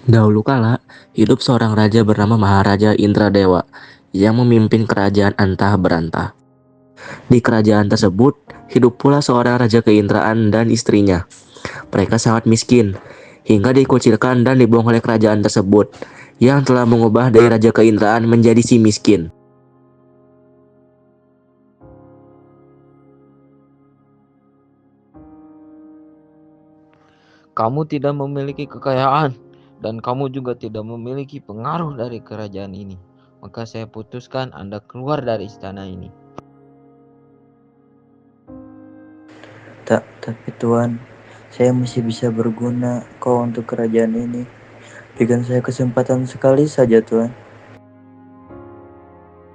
Dahulu kala, hidup seorang raja bernama Maharaja Indradewa yang memimpin kerajaan antah berantah. Di kerajaan tersebut, hidup pula seorang raja keindraan dan istrinya. Mereka sangat miskin, hingga dikucilkan dan dibuang oleh kerajaan tersebut, yang telah mengubah dari raja keindraan menjadi si miskin. Kamu tidak memiliki kekayaan, dan kamu juga tidak memiliki pengaruh dari kerajaan ini. Maka saya putuskan Anda keluar dari istana ini. Tapi Tuan, saya masih bisa berguna kok untuk kerajaan ini. Berikan saya kesempatan sekali saja, Tuan.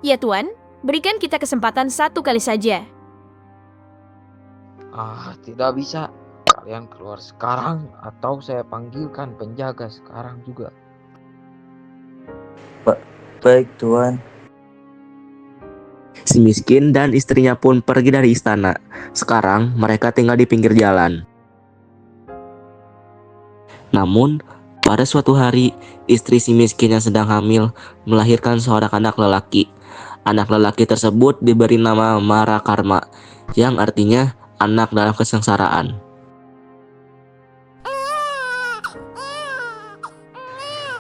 Ya Tuan, berikan kita kesempatan satu kali saja. Tidak bisa. Kalian keluar sekarang atau saya panggilkan penjaga sekarang juga. Baik, Tuan. Si miskin dan istrinya pun pergi dari istana. Sekarang mereka tinggal di pinggir jalan. Namun, pada suatu hari, istri si miskin yang sedang hamil melahirkan seorang anak lelaki. Anak lelaki tersebut diberi nama Marakarma, yang artinya anak dalam kesengsaraan.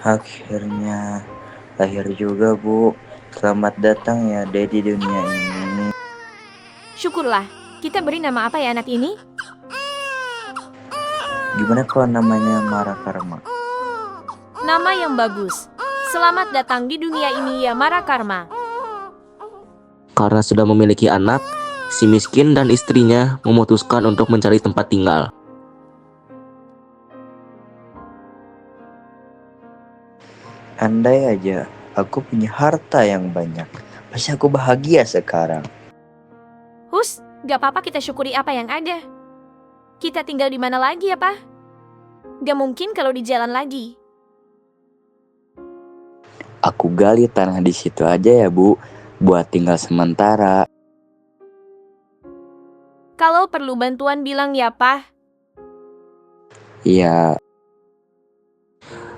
Akhirnya lahir juga, Bu. Selamat datang ya, Dek, di dunia ini. Syukurlah, kita beri nama apa ya anak ini? Gimana kalau namanya Marakarma? Nama yang bagus. Selamat datang di dunia ini ya Marakarma. Karena sudah memiliki anak, si miskin dan istrinya memutuskan untuk mencari tempat tinggal. Andai aja aku punya harta yang banyak, pasti aku bahagia sekarang. Hus, gak apa-apa kita syukuri apa yang ada. Kita tinggal di mana lagi ya, Pak? Gak mungkin kalau di jalan lagi. Aku gali tanah di situ aja ya, Bu, buat tinggal sementara. Kalau perlu bantuan bilang ya, Pak. Iya.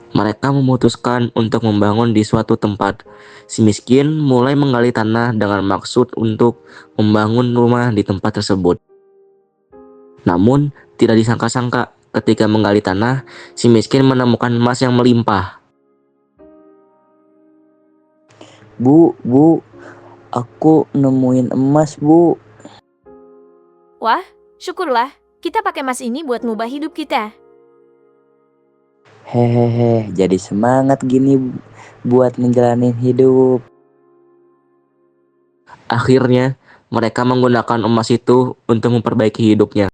Mereka memutuskan untuk membangun di suatu tempat. Si miskin mulai menggali tanah dengan maksud untuk membangun rumah di tempat tersebut. Namun, tidak disangka-sangka ketika menggali tanah, si miskin menemukan emas yang melimpah. Bu, aku nemuin emas, Bu. Wah, syukurlah. Kita pakai emas ini buat ngubah hidup kita. Hehehe, jadi semangat gini buat ngejalanin hidup. Akhirnya, mereka menggunakan emas itu untuk memperbaiki hidupnya.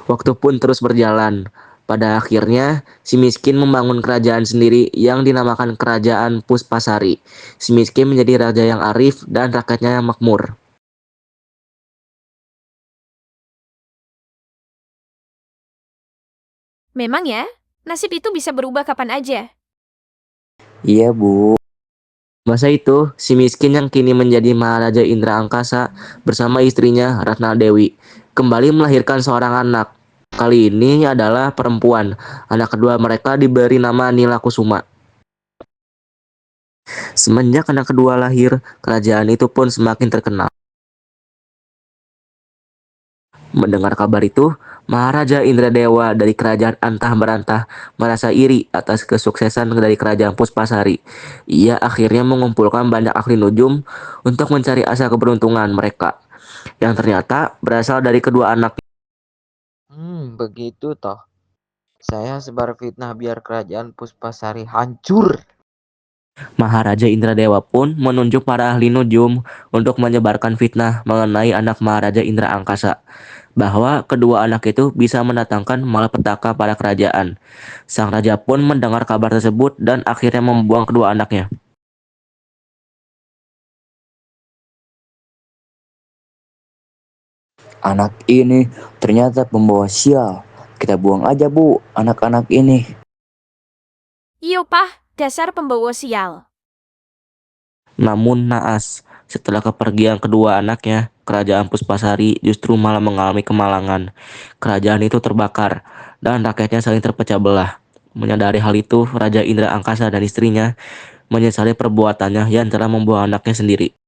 Waktu pun terus berjalan. Pada akhirnya, si miskin membangun kerajaan sendiri yang dinamakan Kerajaan Puspasari. Si miskin menjadi raja yang arif dan rakyatnya yang makmur. Memang ya, nasib itu bisa berubah kapan aja. Iya, Bu. Masa itu, si miskin yang kini menjadi Maharaja Indra Angkasa bersama istrinya Ratna Dewi kembali melahirkan seorang anak. Kali ini adalah perempuan. Anak kedua mereka diberi nama Nila Kusuma. Semenjak anak kedua lahir, kerajaan itu pun semakin terkenal. Mendengar kabar itu, Maharaja Indradewa dari kerajaan antah berantah merasa iri atas kesuksesan dari kerajaan Puspasari. Ia akhirnya mengumpulkan banyak ahli nujum untuk mencari asal keberuntungan mereka, yang ternyata berasal dari kedua anak. Begitu toh. Saya sebar fitnah biar kerajaan Puspasari hancur. Maharaja Indradewa pun menunjuk para ahli nujum untuk menyebarkan fitnah mengenai anak Maharaja Indra Angkasa, bahwa kedua anak itu bisa mendatangkan malapetaka pada kerajaan. Sang raja pun mendengar kabar tersebut dan akhirnya membuang kedua anaknya. Anak ini ternyata pembawa sial. Kita buang aja, Bu, anak-anak ini. Iyo, Pak, dasar pembawa sial. Namun naas, setelah kepergian kedua anaknya, kerajaan Puspasari justru malah mengalami kemalangan. Kerajaan itu terbakar dan rakyatnya saling terpecah belah. Menyadari hal itu, Raja Indra Angkasa dan istrinya menyesali perbuatannya yang telah membuang anaknya sendiri.